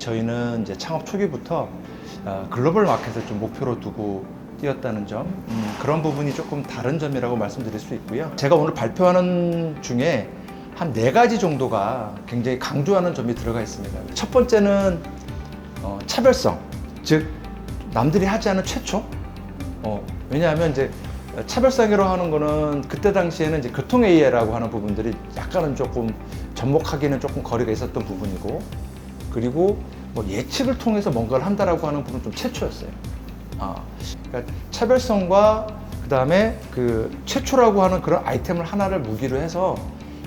저희는 이제 창업 초기부터 글로벌 마켓을 좀 목표로 두고 뛰었다는 점, 그런 부분이 조금 다른 점이라고 말씀드릴 수 있고요. 제가 오늘 발표하는 중에 한 4가지 정도가 굉장히 강조하는 점이 들어가 있습니다. 첫 번째는 차별성, 즉 남들이 하지 않은 최초. 왜냐하면 이제 차별성이라고 하는 거는 그때 당시에는 이제 교통 AI라고 하는 부분들이 약간은 조금 접목하기는 조금 거리가 있었던 부분이고, 그리고 뭐 예측을 통해서 뭔가를 한다라고 하는 부분은 좀 최초였어요. 그러니까 차별성과 그 다음에 그 최초라고 하는 그런 아이템을 하나를 무기로 해서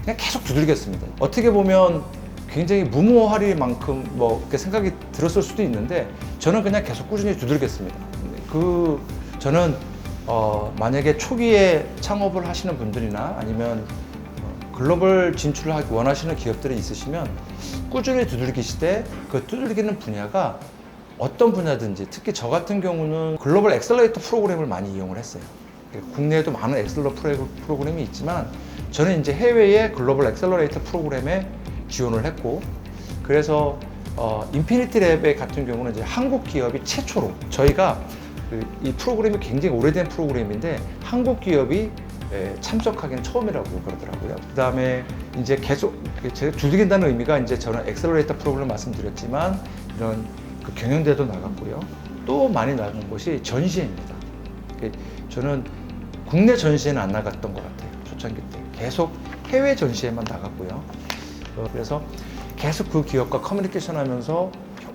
그냥 계속 두들겼습니다. 어떻게 보면 굉장히 무모할 만큼 뭐 이렇게 생각이 들었을 수도 있는데 저는 그냥 계속 꾸준히 두들겼습니다. 저는 만약에 초기에 창업을 하시는 분들이나 아니면 글로벌 진출을 하기 원하시는 기업들이 있으시면 꾸준히 두들기시되 그 두들기는 분야가 어떤 분야든지, 특히 저 같은 경우는 글로벌 엑셀러레이터 프로그램을 많이 이용을 했어요. 국내에도 많은 엑셀러레이터 프로그램이 있지만 저는 이제 해외의 글로벌 엑셀러레이터 프로그램에 지원을 했고, 그래서 인피니티 랩 같은 경우는 이제 한국 기업이 최초로, 저희가 이 프로그램이 굉장히 오래된 프로그램인데 한국 기업이 참석하기는 처음이라고 그러더라고요. 그 다음에 이제 계속 제가 두들긴다는 의미가, 이제 저는 엑셀러레이터 프로그램을 말씀드렸지만 이런 그 경영대회도 나갔고요. 또 많이 나간 곳이 전시회입니다. 저는 국내 전시회는 안 나갔던 것 같아요. 초창기 때 계속 해외 전시회만 나갔고요. 그래서 계속 그 기업과 커뮤니케이션 하면서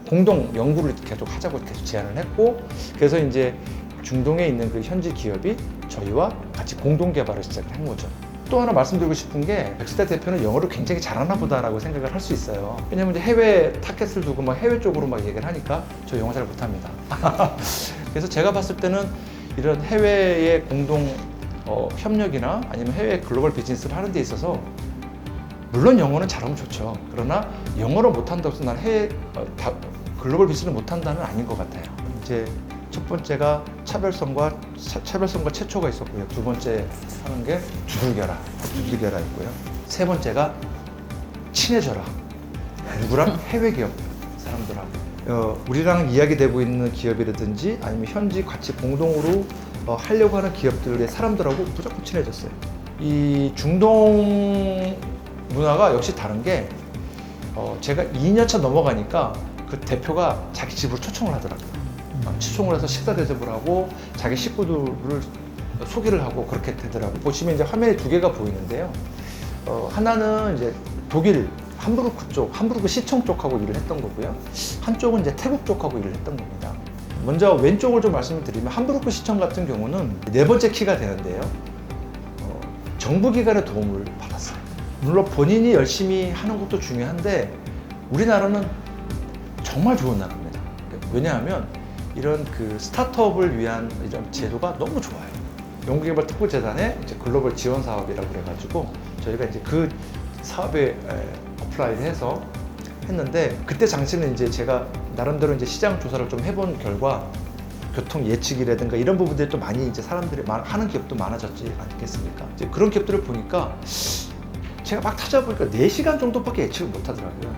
공동 연구를 계속 하자고 계속 제안을 했고, 그래서 이제 중동에 있는 그 현지 기업이 저희와 같이 공동 개발을 시작을 한 거죠. 또 하나 말씀드리고 싶은 게, 백스타 대표는 영어를 굉장히 잘하나 보다라고 생각을 할 수 있어요. 왜냐면 이제 해외 타켓을 두고 막 해외 쪽으로 막 얘기를 하니까 저 영어 잘 못합니다. 그래서 제가 봤을 때는 이런 해외의 공동 협력이나 아니면 해외 글로벌 비즈니스를 하는 데 있어서 물론 영어는 잘하면 좋죠. 그러나 영어를 못한다고 해서 난 해외 글로벌 비즈니스를 못한다는 아닌 것 같아요. 이제 첫 번째가 차별성과 최초가 있었고요. 두 번째 하는 게 두들겨라였고요. 세 번째가 친해져라. 누구랑? 해외 기업 사람들하고. 우리랑 이야기되고 있는 기업이라든지 아니면 현지 같이 공동으로 하려고 하는 기업들의 사람들하고 무조건 친해졌어요. 이 중동 문화가 역시 다른 게, 제가 2년차 넘어가니까 그 대표가 자기 집으로 초청을 하더라고요. 초청을 해서 식사 대접을 하고 자기 식구들을 소개를 하고 그렇게 되더라고요. 보시면 이제 화면에 2개가 보이는데요. 하나는 이제 독일 함부르크 쪽, 함부르크 시청 쪽하고 일을 했던 거고요. 한쪽은 이제 태국 쪽하고 일을 했던 겁니다. 먼저 왼쪽을 좀 말씀을 드리면, 함부르크 시청 같은 경우는 4번째 키가 되는데요. 정부기관의 도움을 받았어요. 물론 본인이 열심히 하는 것도 중요한데 우리나라는 정말 좋은 나라입니다. 왜냐하면 이런 그 스타트업을 위한 이런 제도가 너무 좋아요. 연구개발특구재단의 이제 글로벌 지원 사업이라고 그래가지고 저희가 이제 그 사업에 어플라이를 해서 했는데, 그때 당시는 이제 제가 나름대로 이제 시장 조사를 좀 해본 결과 교통 예측이라든가 이런 부분들이 또 많이 이제 사람들이 하는 기업도 많아졌지 않겠습니까? 이제 그런 기업들을 보니까 제가 막 찾아보니까 4시간 정도밖에 예측을 못 하더라고요.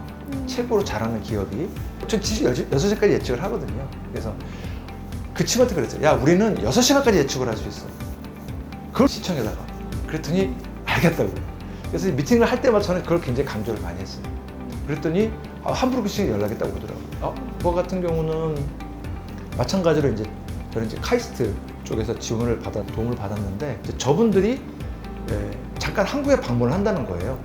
최고로 잘하는 기업이. 전 6시까지 예측을 하거든요. 그래서 그 친구한테 그랬어요. 야, 우리는 6시간까지 예측을 할 수 있어. 그걸 시청에다가. 그랬더니 알겠다고. 그래서 미팅을 할 때마다 저는 그걸 굉장히 강조를 많이 했어요. 그랬더니 함부르크 시청에 연락했다고 그러더라고요. 그거 같은 경우는 마찬가지로 이제 저는 이제 카이스트 쪽에서 도움을 받았는데, 이제 저분들이 잠깐 한국에 방문을 한다는 거예요.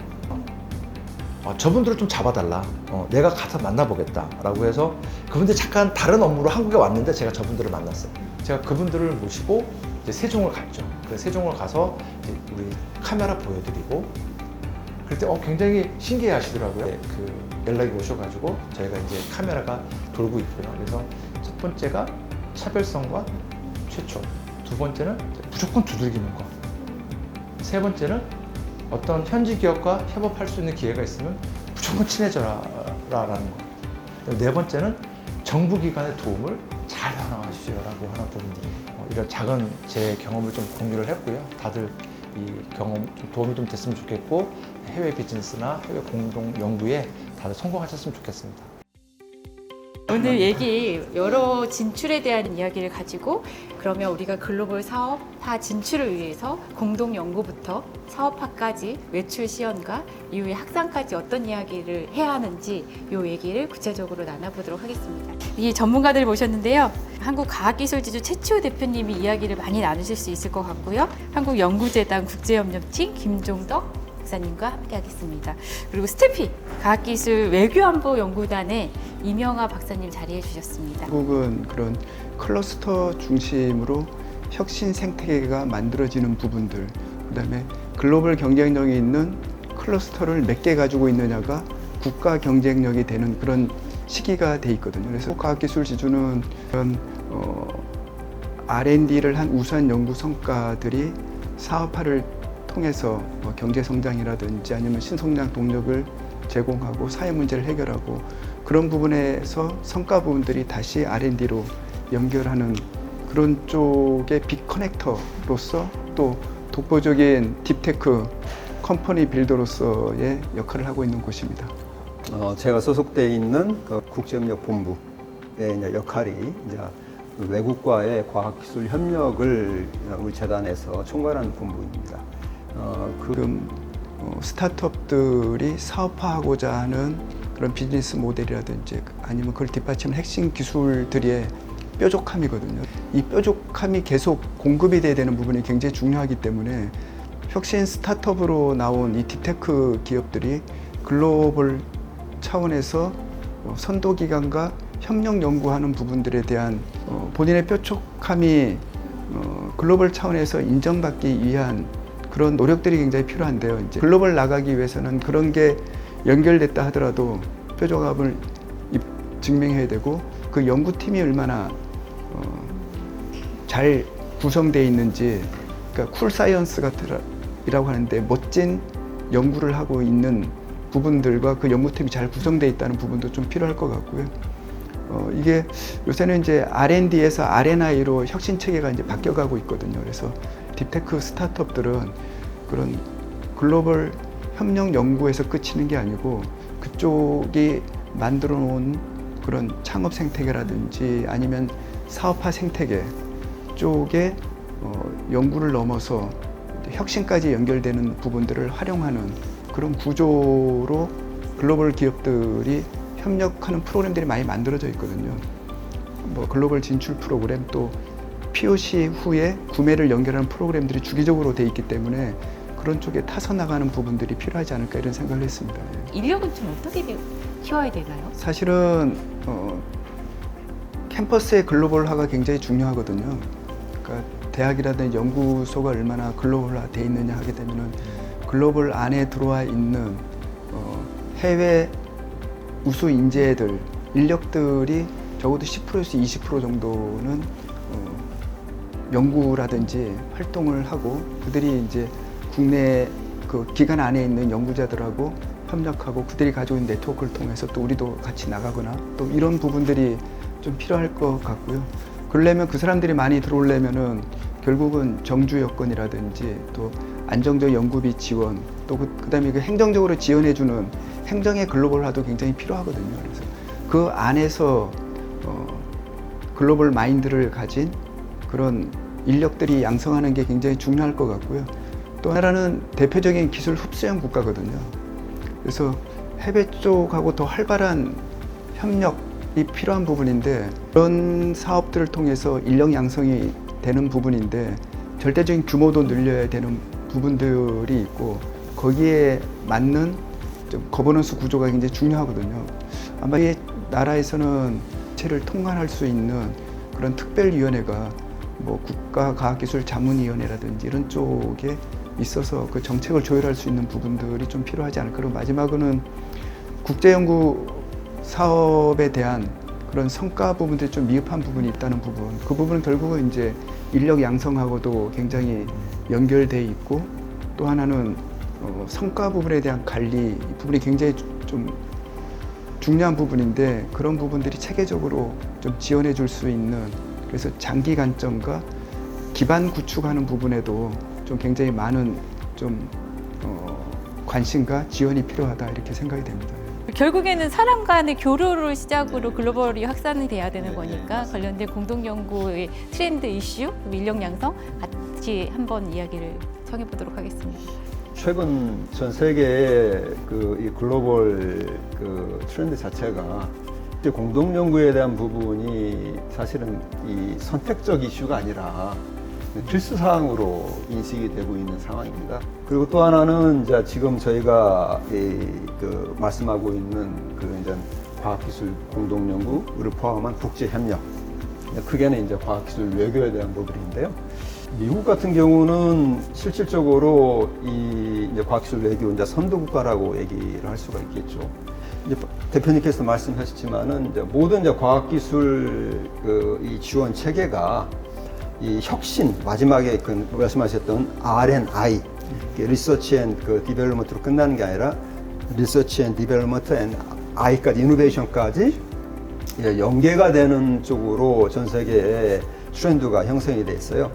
저분들을 좀 잡아달라. 내가 가서 만나보겠다. 라고 해서 그분들이 잠깐 다른 업무로 한국에 왔는데 제가 저분들을 만났어요. 제가 그분들을 모시고 이제 세종을 갔죠. 그래서 세종을 가서 이제 우리 카메라 보여드리고, 그럴 때 굉장히 신기해 하시더라고요. 그 연락이 오셔가지고 저희가 이제 카메라가 돌고 있고요. 그래서 첫 번째가 차별성과 최초. 두 번째는 무조건 두들기는 거. 세 번째는 어떤 현지 기업과 협업할 수 있는 기회가 있으면 무조건 친해져라라는 거. 네 번째는 정부기관의 도움을 잘 활용하시오라고 하는 부분들이, 이런 작은 제 경험을 좀 공유를 했고요. 다들 이 경험 좀 도움이 좀 됐으면 좋겠고, 해외 비즈니스나 해외 공동 연구에 다들 성공하셨으면 좋겠습니다. 오늘 얘기 여러 진출에 대한 이야기를 가지고 그러면 우리가 글로벌 사업화 진출을 위해서 공동 연구부터 사업화까지 외출 시연과 이후에 학상까지 어떤 이야기를 해야 하는지 이 얘기를 구체적으로 나눠보도록 하겠습니다. 이 전문가들 모셨는데요. 한국과학기술지주 최치호 대표님이 이야기를 많이 나누실 수 있을 것 같고요. 한국연구재단 국제협력팀 김종덕 박사님과 함께하겠습니다. 그리고 스태피 과학기술 외교안보연구단의 이명하 박사님 자리해 주셨습니다. 한국은 그런 클러스터 중심으로 혁신 생태계가 만들어지는 부분들, 그다음에 글로벌 경쟁력이 있는 클러스터를 몇 개 가지고 있느냐가 국가 경쟁력이 되는 그런 시기가 돼 있거든요. 그래서 과학기술지주는 그런 R&D를 한 우수한 연구 성과들이 사업화를 통해서 경제 성장이라든지 아니면 신성장 동력을 제공하고 사회 문제를 해결하고 그런 부분에서 성과 부분들이 다시 R&D로 연결하는 그런 쪽의 빅 커넥터로서 또 독보적인 딥테크 컴퍼니 빌더로서의 역할을 하고 있는 곳입니다. 제가 소속돼 있는 그 국제협력본부의 이제 역할이 이제 외국과의 과학기술 협력을 우리 재단에서 총괄하는 본부입니다. 지금 스타트업들이 사업화하고자 하는 그런 비즈니스 모델이라든지 아니면 그걸 뒷받침하는 핵심 기술들의 뾰족함이거든요. 이 뾰족함이 계속 공급이 돼야 되는 부분이 굉장히 중요하기 때문에 혁신 스타트업으로 나온 이 딥테크 기업들이 글로벌 차원에서 선도기관과 협력 연구하는 부분들에 대한 본인의 뾰족함이 글로벌 차원에서 인정받기 위한 그런 노력들이 굉장히 필요한데요. 이제 글로벌 나가기 위해서는 그런 게 연결됐다 하더라도 뾰족함을 증명해야 되고 그 연구팀이 얼마나 잘 구성되어 있는지, 그러니까 쿨 사이언스 같으라고 하는데 멋진 연구를 하고 있는 부분들과 그 연구팀이 잘 구성되어 있다는 부분도 좀 필요할 것 같고요. 이게 요새는 이제 R&D에서 R&I로 혁신 체계가 이제 바뀌어가고 있거든요. 그래서 딥테크 스타트업들은 그런 글로벌 협력 연구에서 그치는 게 아니고 그쪽이 만들어 놓은 그런 창업 생태계라든지 아니면 사업화 생태계 쪽에 연구를 넘어서 혁신까지 연결되는 부분들을 활용하는 그런 구조로 글로벌 기업들이 협력하는 프로그램들이 많이 만들어져 있거든요. 뭐 글로벌 진출 프로그램 또 POC 후에 구매를 연결하는 프로그램들이 주기적으로 돼 있기 때문에 그런 쪽에 타서 나가는 부분들이 필요하지 않을까 이런 생각을 했습니다. 인력은 좀 어떻게 키워야 되나요? 사실은 캠퍼스의 글로벌화가 굉장히 중요하거든요. 그러니까 대학이라든지 연구소가 얼마나 글로벌화 돼 있느냐 하게 되면은 글로벌 안에 들어와 있는 해외 우수 인재들, 인력들이 적어도 10%에서 20% 정도는 연구라든지 활동을 하고 그들이 이제 국내 그 기관 안에 있는 연구자들하고 협력하고 그들이 가지고 있는 네트워크를 통해서 또 우리도 같이 나가거나 또 이런 부분들이 좀 필요할 것 같고요. 그러려면 그 사람들이 많이 들어오려면은 결국은 정주 여건이라든지 또 안정적 연구비 지원 또 그다음에 그 행정적으로 지원해주는 행정의 글로벌화도 굉장히 필요하거든요. 그래서 그 안에서 글로벌 마인드를 가진 그런 인력들이 양성하는 게 굉장히 중요할 것 같고요. 또 하나는 대표적인 기술 흡수형 국가거든요. 그래서 해외 쪽하고 더 활발한 협력이 필요한 부분인데 그런 사업들을 통해서 인력 양성이 되는 부분인데 절대적인 규모도 늘려야 되는 부분들이 있고 거기에 맞는 좀 거버넌스 구조가 굉장히 중요하거든요. 아마 이 나라에서는 체를 통관할 수 있는 그런 특별위원회가 뭐 국가과학기술자문위원회라든지 이런 쪽에 있어서 그 정책을 조율할 수 있는 부분들이 좀 필요하지 않을까. 그리고 마지막으로는 국제연구 사업에 대한 그런 성과 부분들이 좀 미흡한 부분이 있다는 부분. 그 부분은 결국은 이제 인력 양성하고도 굉장히 연결돼 있고 또 하나는 성과 부분에 대한 관리 이 부분이 굉장히 좀 중요한 부분인데 그런 부분들이 체계적으로 좀 지원해 줄 수 있는 그래서 장기 관점과 기반 구축하는 부분에도 좀 굉장히 많은 좀 관심과 지원이 필요하다 이렇게 생각이 됩니다. 결국에는 사람 간의 교류를 시작으로 글로벌이 확산이 돼야 되는 거니까 관련된 공동 연구의 트렌드 이슈, 인력 양성 같이 한번 이야기를 청해 보도록 하겠습니다. 최근 전 세계의 이 글로벌 트렌드 자체가 이제 공동 연구에 대한 부분이 사실은 이 선택적 이슈가 아니라 필수 사항으로 인식이 되고 있는 상황입니다. 그리고 또 하나는 이제 지금 저희가 말씀하고 있는 이제 과학기술 공동 연구를 포함한 국제 협력, 크게는 이제 과학기술 외교에 대한 부분인데요. 미국 같은 경우는 실질적으로 이제 과학기술 외교 이제 선도 국가라고 얘기를 할 수가 있겠죠. 이제 대표님께서 말씀하셨지만은 이제 모든 이제 과학기술 이 지원 체계가 이 혁신 마지막에 말씀하셨던 R&I 리서치 앤 디벨롭먼트로 끝나는 게 아니라 리서치 앤 디벨롭먼트 앤 I까지 이노베이션까지 연계가 되는 쪽으로 전 세계에 트렌드가 형성이 돼 있어요.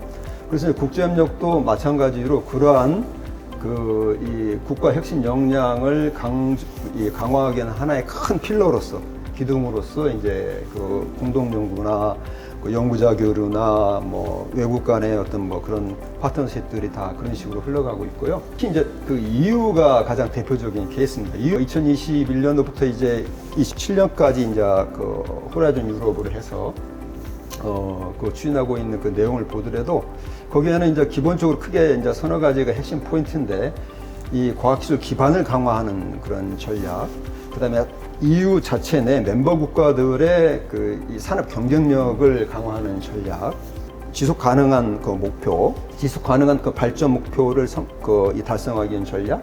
그래서 국제협력도 마찬가지로 그러한 이 국가 혁신 역량을 강화하기 위한 하나의 큰 필러로서 기둥으로서 이제 공동 연구나 연구자 교류나 뭐 외국 간의 어떤 뭐 그런 파트너십들이 다 그런 식으로 흘러가고 있고요. 특히 이제 EU가 가장 대표적인 케이스입니다. EU 2021년도부터 이제 27년까지 이제 호라이즌 유럽으로 해서 추진하고 있는 내용을 보더라도 거기에는 이제 기본적으로 크게 이제 서너 가지가 핵심 포인트인데 이 과학기술 기반을 강화하는 그런 전략, 그다음에 EU 자체 내 멤버 국가들의 이 산업 경쟁력을 강화하는 전략, 지속 가능한 목표, 지속 가능한 발전 목표를 달성하기 위한 전략,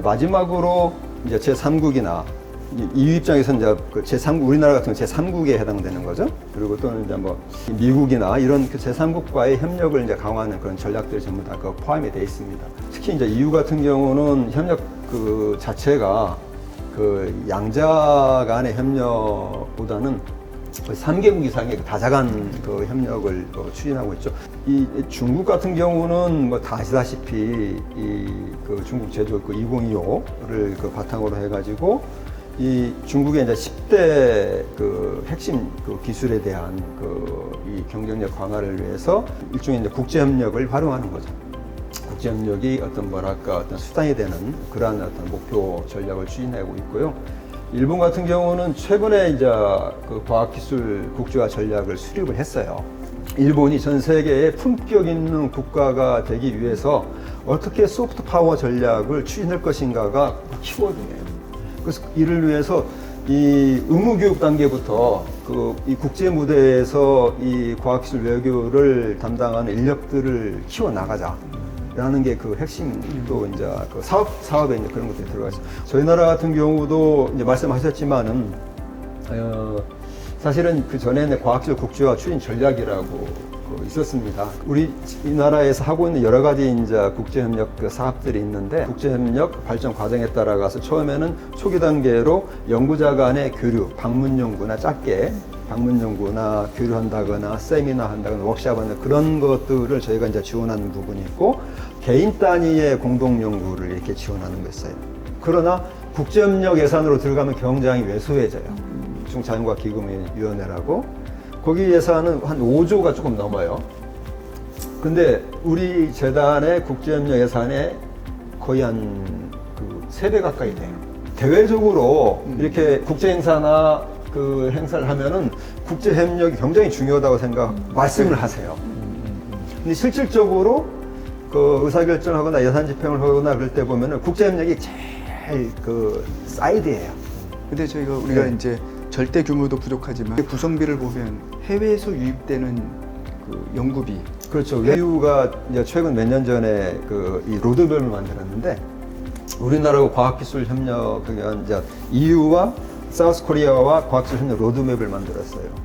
마지막으로 이제 제3국이나 EU 입장에서는 이제 제3국, 우리나라 같은 경우 제3국에 해당되는 거죠. 그리고 또는 이제 뭐 미국이나 이런 제3국과의 협력을 이제 강화하는 그런 전략들이 전부 다 포함이 되어 있습니다. 특히 이제 EU 같은 경우는 협력 자체가 양자 간의 협력보다는 3개국 이상의 다자간 협력을 추진하고 있죠. 이 중국 같은 경우는 뭐 다 아시다시피 중국 제조 2025를 바탕으로 해가지고 이 중국의 이제 10대 핵심 기술에 대한 이 경쟁력 강화를 위해서 일종의 이제 국제 협력을 활용하는 거죠. 국제 협력이 어떤 수단이 되는 그러한 어떤 목표 전략을 추진하고 있고요. 일본 같은 경우는 최근에 이제 과학기술 국제화 전략을 수립을 했어요. 일본이 전 세계에 품격 있는 국가가 되기 위해서 어떻게 소프트 파워 전략을 추진할 것인가가 키워드예요. 그래서 이를 위해서 이 의무교육 단계부터 이 국제 무대에서 이 과학기술 외교를 담당하는 인력들을 키워나가자. 라는 게 핵심도 이제 사업에 이제 그런 것들이 들어가 있어요. 저희 나라 같은 경우도 이제 말씀하셨지만은, 사실은 전에는 과학기술 국제화 추진 전략이라고 있었습니다. 우리 이 나라에서 하고 있는 여러 가지 이제 국제협력 사업들이 있는데, 국제협력 발전 과정에 따라가서 처음에는 초기 단계로 연구자 간의 교류, 방문 연구나 짧게 방문 연구나 교류한다거나 세미나 한다거나 워크숍 한다거나 그런 것들을 저희가 이제 지원하는 부분이 있고, 개인 단위의 공동 연구를 이렇게 지원하는 거 있어요. 그러나 국제협력 예산으로 들어가면 굉장히 왜소해져요. 중자연과기금위원회라고 거기 예산은 한 5조가 조금 넘어요. 근데 우리 재단의 국제협력 예산에 거의 한 3배 가까이 돼요. 대외적으로 이렇게 국제행사나 행사를 하면은 국제협력이 굉장히 중요하다고 말씀을 하세요. 근데 실질적으로 의사결정하거나 예산 집행을 하거나 그럴 때 보면은 국제협력이 제일 사이드예요. 근데 우리가 이제 절대 규모도 부족하지만 구성비를 보면 해외에서 유입되는 연구비. 그렇죠. EU가 이제 최근 몇 년 전에 이 로드맵을 만들었는데 우리나라하고 과학기술 협력 이제 EU와 사우스 코리아와 과학기술 협력 로드맵을 만들었어요.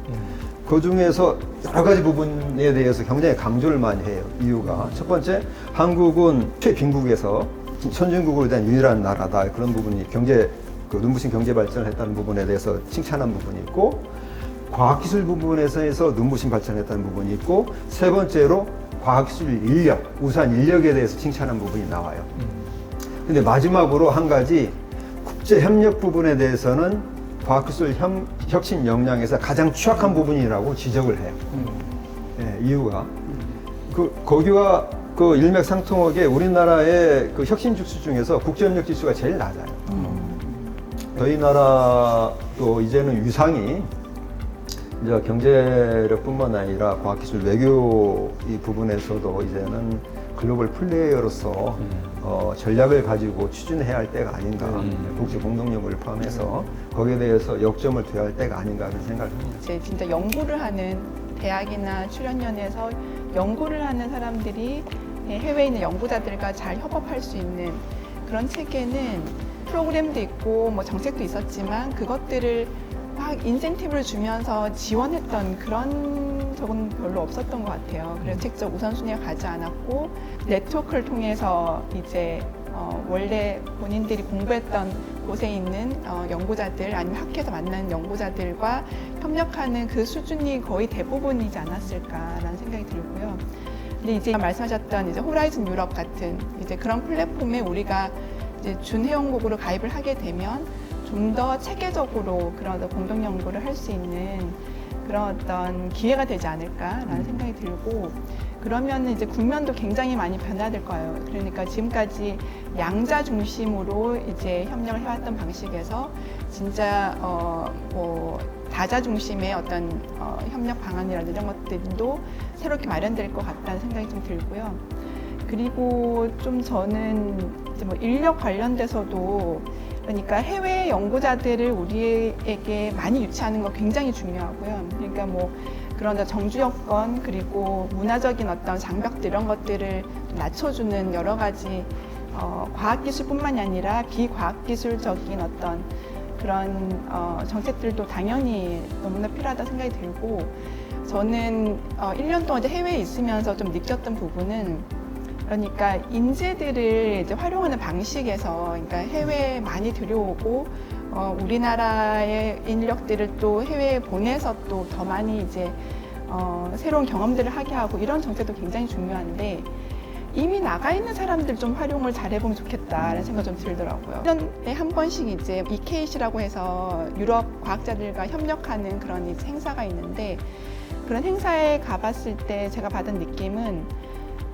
그 중에서 여러 가지 부분에 대해서 굉장히 강조를 많이 해요. EU가 첫 번째, 한국은 최빈국에서 선진국에 대한 유일한 나라다. 그런 부분이 눈부신 경제 발전을 했다는 부분에 대해서 칭찬한 부분이 있고, 과학기술 부분에서 눈부신 발전을 했다는 부분이 있고, 세 번째로 과학기술 인력, 우수한 인력에 대해서 칭찬한 부분이 나와요. 근데 마지막으로 한 가지, 국제 협력 부분에 대해서는 과학기술 혁신 역량에서 가장 취약한 부분이라고 지적을 해요. 예, 이유가 거기와 그 일맥상통하게 우리나라의 그 혁신 지수 중에서 국제협력 지수가 제일 낮아요. 저희 나라도 이제는 위상이 이제 경제력뿐만 아니라 과학기술 외교 이 부분에서도 이제는 글로벌 플레이어로서 전략을 가지고 추진해야 할 때가 아닌가. 국제 공동연구를 포함해서 거기에 대해서 역점을 둬야 할 때가 아닌가 하는 생각을 합니다. 이제 진짜 연구를 하는 대학이나 출연연에서 연구를 하는 사람들이 해외에 있는 연구자들과 잘 협업할 수 있는 그런 체계는 프로그램도 있고 뭐 정책도 있었지만 그것들을 막 인센티브를 주면서 지원했던 그런 적은 별로 없었던 것 같아요. 그래서 정책적 우선순위가 가지 않았고 네트워크를 통해서 이제 원래 본인들이 공부했던 곳에 있는 연구자들 아니면 학회에서 만난 연구자들과 협력하는 그 수준이 거의 대부분이지 않았을까라는 생각이 들고요. 근데 이제 말씀하셨던 이제 호라이즌 유럽 같은 이제 그런 플랫폼에 우리가 이제 준회원국으로 가입을 하게 되면 좀 더 체계적으로 그런 공동 연구를 할 수 있는 그런 어떤 기회가 되지 않을까라는 생각이 들고 그러면 이제 국면도 굉장히 많이 변화될 거예요. 그러니까 지금까지 양자 중심으로 이제 협력을 해왔던 방식에서 진짜 뭐 다자 중심의 어떤 협력 방안이라든지 이런 것들도 새롭게 마련될 것 같다는 생각이 좀 들고요. 그리고 좀 저는 이제 뭐 인력 관련돼서도 그러니까 해외 연구자들을 우리에게 많이 유치하는 거 굉장히 중요하고요. 그러니까 뭐 그런 정주 여건 그리고 문화적인 어떤 장벽들 이런 것들을 낮춰주는 여러 가지 과학기술뿐만이 아니라 비과학기술적인 어떤 그런 정책들도 당연히 너무나 필요하다 생각이 들고 저는 1년 동안 이제 해외에 있으면서 좀 느꼈던 부분은 그러니까 인재들을 이제 활용하는 방식에서 그러니까 해외에 많이 들여오고 우리나라의 인력들을 또 해외에 보내서 또 더 많이 이제 새로운 경험들을 하게 하고 이런 정책도 굉장히 중요한데 이미 나가 있는 사람들 좀 활용을 잘 해보면 좋겠다라는 생각이 좀 들더라고요. 1년에 한 번씩 이제 EKC라고 해서 유럽 과학자들과 협력하는 그런 이제 행사가 있는데 그런 행사에 가봤을 때 제가 받은 느낌은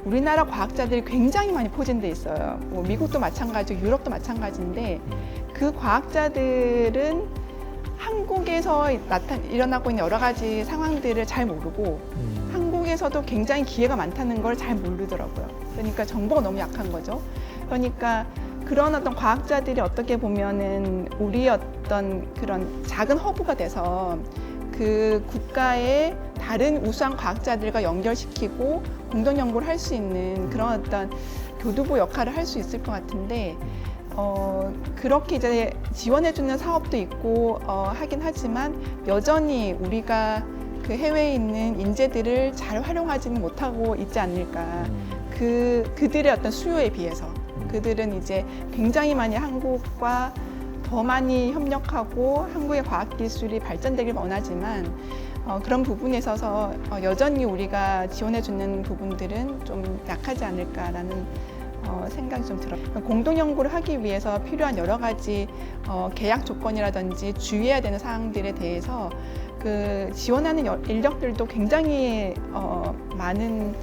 우리나라 과학자들이 굉장히 많이 포진돼 있어요. 뭐 미국도 마찬가지고 유럽도 마찬가지인데 그 과학자들은 한국에서 일어나고 있는 여러 가지 상황들을 잘 모르고 한국에서도 굉장히 기회가 많다는 걸 잘 모르더라고요. 그러니까 정보가 너무 약한 거죠. 그러니까 그런 어떤 과학자들이 어떻게 보면은 우리 어떤 그런 작은 허브가 돼서 그 국가의 다른 우수한 과학자들과 연결시키고 공동 연구를 할 수 있는 그런 어떤 교두보 역할을 할 수 있을 것 같은데 그렇게 이제 지원해주는 사업도 있고 하긴 하지만 여전히 우리가 그 해외에 있는 인재들을 잘 활용하지는 못하고 있지 않을까. 그들의 어떤 수요에 비해서 그들은 이제 굉장히 많이 한국과 더 많이 협력하고 한국의 과학기술이 발전되길 원하지만 그런 부분에 있어서 여전히 우리가 지원해주는 부분들은 좀 약하지 않을까라는 생각이 좀 들어요. 공동 연구를 하기 위해서 필요한 여러 가지 계약 조건이라든지 주의해야 되는 사항들에 대해서 그 지원하는 인력들도 굉장히 많은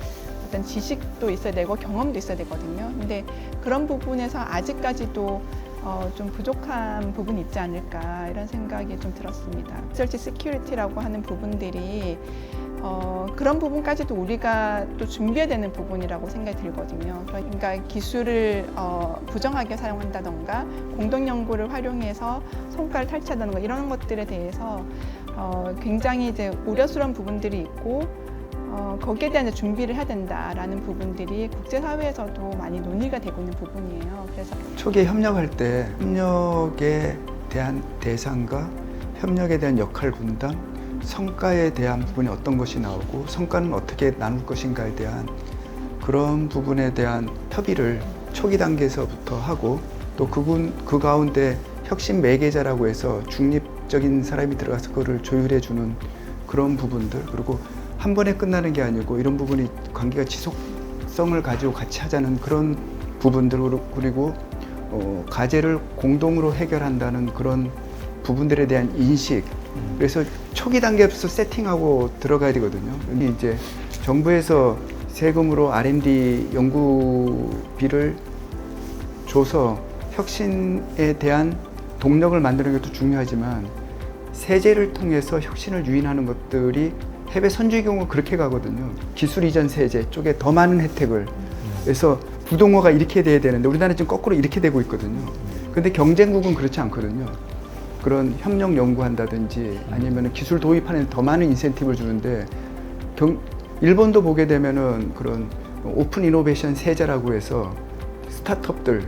어떤 지식도 있어야 되고 경험도 있어야 되거든요. 근데 그런 부분에서 아직까지도 좀 부족한 부분이 있지 않을까 이런 생각이 좀 들었습니다. 리서치 시큐리티라고 하는 부분들이 그런 부분까지도 우리가 또 준비해야 되는 부분이라고 생각이 들거든요. 그러니까 기술을 부정하게 사용한다던가 공동 연구를 활용해서 성과를 탈취한다던가 이런 것들에 대해서 굉장히 이제 우려스러운 부분들이 있고 거기에 대한 준비를 해야 된다라는 부분들이 국제사회에서도 많이 논의가 되고 있는 부분이에요. 그래서 초기에 협력할 때 협력에 대한 대상과 협력에 대한 역할 분담, 성과에 대한 부분이 어떤 것이 나오고 성과는 어떻게 나눌 것인가에 대한 그런 부분에 대한 협의를 초기 단계에서부터 하고 또 그 가운데 혁신 매개자라고 해서 중립적인 사람이 들어가서 그거를 조율해주는 그런 부분들 그리고 한 번에 끝나는 게 아니고 이런 부분이 관계가 지속성을 가지고 같이 하자는 그런 부분들 그리고 과제를 공동으로 해결한다는 그런 부분들에 대한 인식. 그래서 초기 단계부터 세팅하고 들어가야 되거든요. 근데 이제 정부에서 세금으로 R&D 연구비를 줘서 혁신에 대한 동력을 만드는 것도 중요하지만 세제를 통해서 혁신을 유인하는 것들이 해외 선진의 경우 그렇게 가거든요. 기술 이전 세제 쪽에 더 많은 혜택을. 그래서 부동어가 이렇게 돼야 되는데 우리나라는 지금 거꾸로 이렇게 되고 있거든요. 근데 경쟁국은 그렇지 않거든요. 그런 협력 연구한다든지 아니면 기술 도입하는 더 많은 인센티브를 주는데 일본도 보게 되면은 그런 오픈 이노베이션 세제라고 해서 스타트업들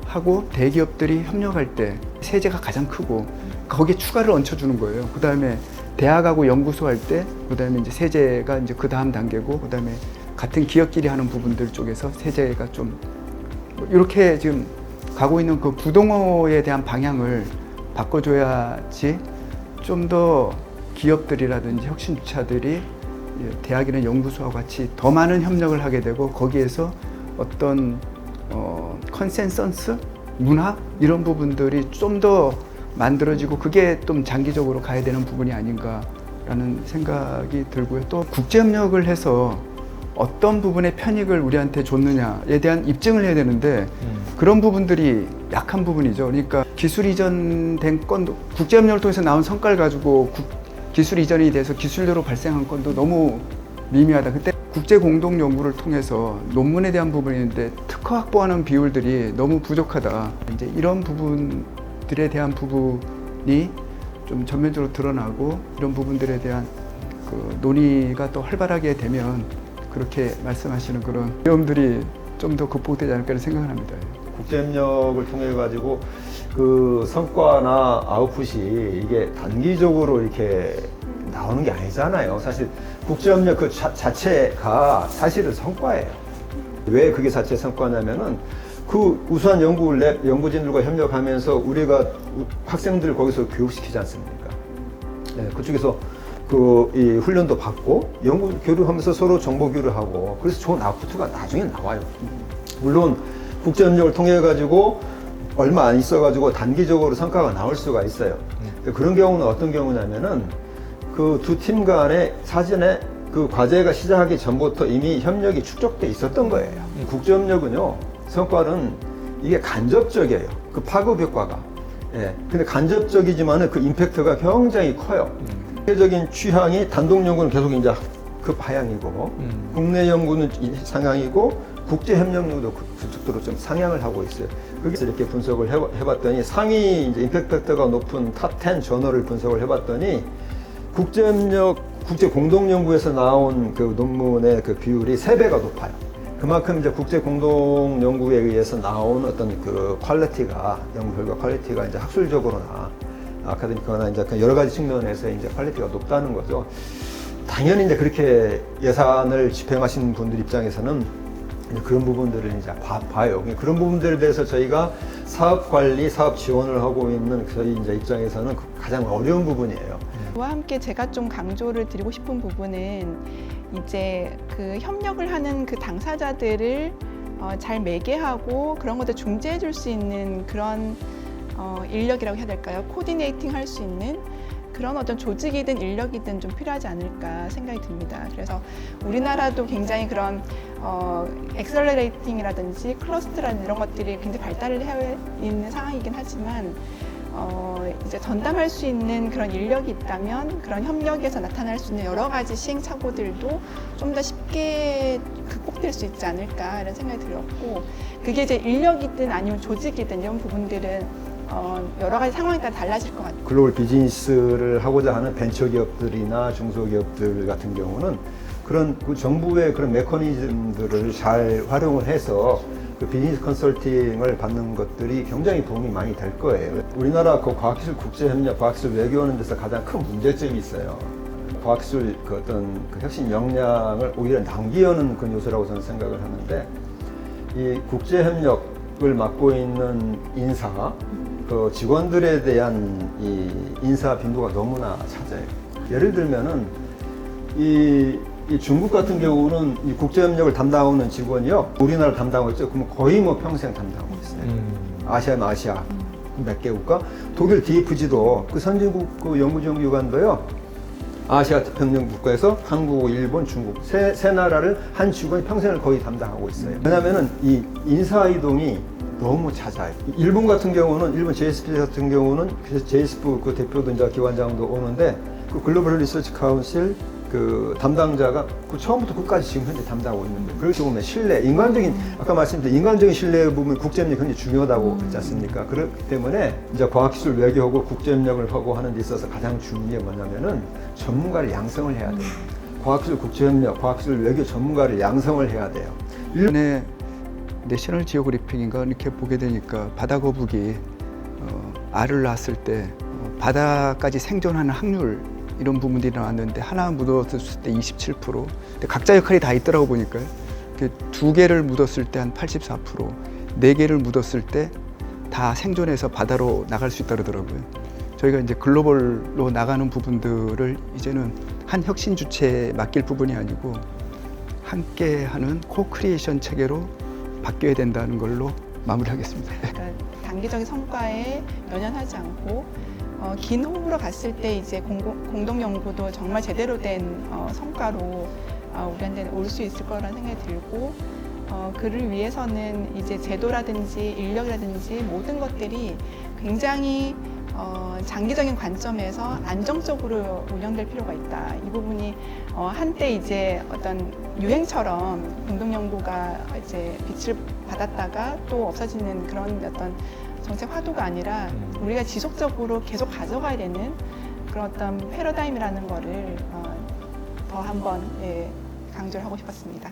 하고 대기업들이 협력할 때 세제가 가장 크고 거기에 추가를 얹혀주는 거예요. 그 다음에 대학하고 연구소 할 때, 그 다음에 이제 세제가 이제 그 다음 단계고, 그 다음에 같은 기업끼리 하는 부분들 쪽에서 세제가 좀 이렇게 지금 가고 있는 그 부동어에 대한 방향을 바꿔줘야지 좀 더 기업들이라든지 혁신주체들이 대학이나 연구소와 같이 더 많은 협력을 하게 되고 거기에서 어떤 컨센서스, 문화 이런 부분들이 좀 더 만들어지고 그게 좀 장기적으로 가야 되는 부분이 아닌가라는 생각이 들고요. 또 국제협력을 해서 어떤 부분의 편익을 우리한테 줬느냐에 대한 입증을 해야 되는데 그런 부분들이 약한 부분이죠. 그러니까 기술 이전된 건도 국제협력을 통해서 나온 성과를 가지고 기술 이전이 돼서 기술료로 발생한 건도 너무 미미하다. 그때 국제 공동 연구를 통해서 논문에 대한 부분이 있는데 특허 확보하는 비율들이 너무 부족하다. 이제 이런 부분들에 대한 부분이 좀 전면적으로 드러나고 이런 부분들에 대한 그 논의가 또 활발하게 되면 그렇게 말씀하시는 그런 어려움들이 좀 더 극복되지 않을까 생각을 합니다. 국제협력을 통해 가지고 그 성과나 아웃풋이 이게 단기적으로 이렇게 나오는 게 아니잖아요. 사실 국제협력 그 자체가 사실은 성과예요. 왜 그게 자체 성과냐면은 그 우수한 연구진들과 협력하면서 우리가 학생들을 거기서 교육시키지 않습니까? 네, 그쪽에서 이 훈련도 받고 연구 교류하면서 서로 정보 교류하고 그래서 좋은 아웃풋가 나중에 나와요. 물론 국제협력을 통해 가지고 얼마 안 있어 가지고 단기적으로 성과가 나올 수가 있어요. 그런 경우는 어떤 경우냐면은 그 두 팀 간에 사전에 그 과제가 시작하기 전부터 이미 협력이 축적돼 있었던 거예요. 국제협력은요, 성과는 이게 간접적이에요. 그 파급 효과가. 예. 근데 간접적이지만은 그 임팩트가 굉장히 커요. 세계적인 취향이 단독 연구는 계속 이제 그 방향이고, 국내 연구는 이 상향이고, 국제 협력 연구도 그쪽으로 좀 상향을 하고 있어요. 그래서 이렇게 분석을 해봤더니 상위 이제 임팩트 팩터가 높은 탑 10 저널을 분석을 해봤더니 국제협력, 국제 공동 연구에서 나온 그 논문의 그 비율이 3배가 높아요. 그만큼 이제 국제 공동 연구에 의해서 나온 어떤 그 퀄리티가, 연구 결과 퀄리티가 이제 학술적으로나 아카데믹거나 이제 여러 가지 측면에서 이제 퀄리티가 높다는 거죠. 당연히 이제 그렇게 예산을 집행하시는 분들 입장에서는 그런 부분들을 이제 봐요. 그런 부분들에 대해서 저희가 사업 관리, 사업 지원을 하고 있는 저희 이제 입장에서는 가장 어려운 부분이에요. 그와 함께 제가 좀 강조를 드리고 싶은 부분은 이제 그 협력을 하는 그 당사자들을 잘 매개하고 그런 것들 중재해 줄 수 있는 그런 인력이라고 해야 될까요? 코디네이팅 할 수 있는 그런 어떤 조직이든 인력이든 좀 필요하지 않을까 생각이 듭니다. 그래서 우리나라도 굉장히 그런 엑셀러레이팅이라든지 클러스터라든지 이런 것들이 굉장히 발달을 해 있는 상황이긴 하지만 이제 전담할 수 있는 그런 인력이 있다면 그런 협력에서 나타날 수 있는 여러 가지 시행착오들도 좀 더 쉽게 극복될 수 있지 않을까 이런 생각이 들었고 그게 이제 인력이든 아니면 조직이든 이런 부분들은 여러 가지 상황에 따라 달라질 것 같아요. 글로벌 비즈니스를 하고자 하는 벤처기업들이나 중소기업들 같은 경우는 그런 그 정부의 그런 메커니즘들을 잘 활용을 해서 그 비즈니스 컨설팅을 받는 것들이 굉장히 도움이 많이 될 거예요. 우리나라 그 과학기술 국제협력, 과학기술 외교하는 데서 가장 큰 문제점이 있어요. 과학기술 그 어떤 그 혁신 역량을 오히려 낭비하는 그런 요소라고 저는 생각을 하는데 이 국제협력을 맡고 있는 인사, 그 직원들에 대한 이 인사 빈도가 너무나 잦아요. 예를 들면은 이 중국 같은 경우는 이 국제협력을 담당하는 직원이요, 우리나라를 담당하고 있죠. 그러면 거의 뭐 평생 담당하고 있어요. 아시아면 아시아 몇 개국가, 독일 DFG도 그 선진국 그 연구지원기관도요. 아시아 태평양 국가에서 한국, 일본, 중국 세 나라를 한 직원이 평생을 거의 담당하고 있어요. 왜냐하면은 이 인사 이동이 너무 잦아요. 일본 같은 경우는 일본 JSP 같은 경우는 그래서 JSP 그 대표도 이제 기관장도 오는데 그 글로벌 리서치 카운슬 그 담당자가 그 처음부터 끝까지 지금 현재 담당하고 있는데 그렇게 보면 신뢰, 인간적인 아까 말씀드린 인간적인 신뢰 부분 국제협력이 굉장히 중요하다고 했지 않습니까? 그렇기 때문에 이제 과학기술 외교하고 국제협력을 하고 하는 데 있어서 가장 중요한 게 뭐냐면은 전문가를 양성을 해야 돼요. 과학기술 국제협력, 과학기술 외교 전문가를 양성을 해야 돼요. 일본의 내셔널 지오그래픽인가 이렇게 보게 되니까 바다 거북이 알을 낳았을 때 바다까지 생존하는 확률 이런 부분들이 나왔는데 하나 묻었을 때 27%. 근데 각자 역할이 다 있더라고 보니까요. 2개를 묻었을 때 한 84%, 4개를 묻었을 때 다 생존해서 바다로 나갈 수 있다 그러더라고요. 저희가 이제 글로벌로 나가는 부분들을 이제는 한 혁신 주체에 맡길 부분이 아니고 함께하는 코크리에이션 체계로 바뀌어야 된다는 걸로 마무리하겠습니다. 그러니까 단기적인 성과에 연연하지 않고 긴 호흡으로 갔을 때 이제 공동 연구도 정말 제대로 된 성과로 우리한테 올 수 있을 거라는 생각이 들고 그를 위해서는 이제 제도라든지 인력이라든지 모든 것들이 굉장히 장기적인 관점에서 안정적으로 운영될 필요가 있다. 이 부분이 한때 이제 어떤 유행처럼 공동 연구가 이제 빛을 받았다가 또 없어지는 그런 어떤 정책 화두가 아니라 우리가 지속적으로 계속 가져가야 되는 그런 어떤 패러다임이라는 거를 더 한번 강조를 하고 싶었습니다.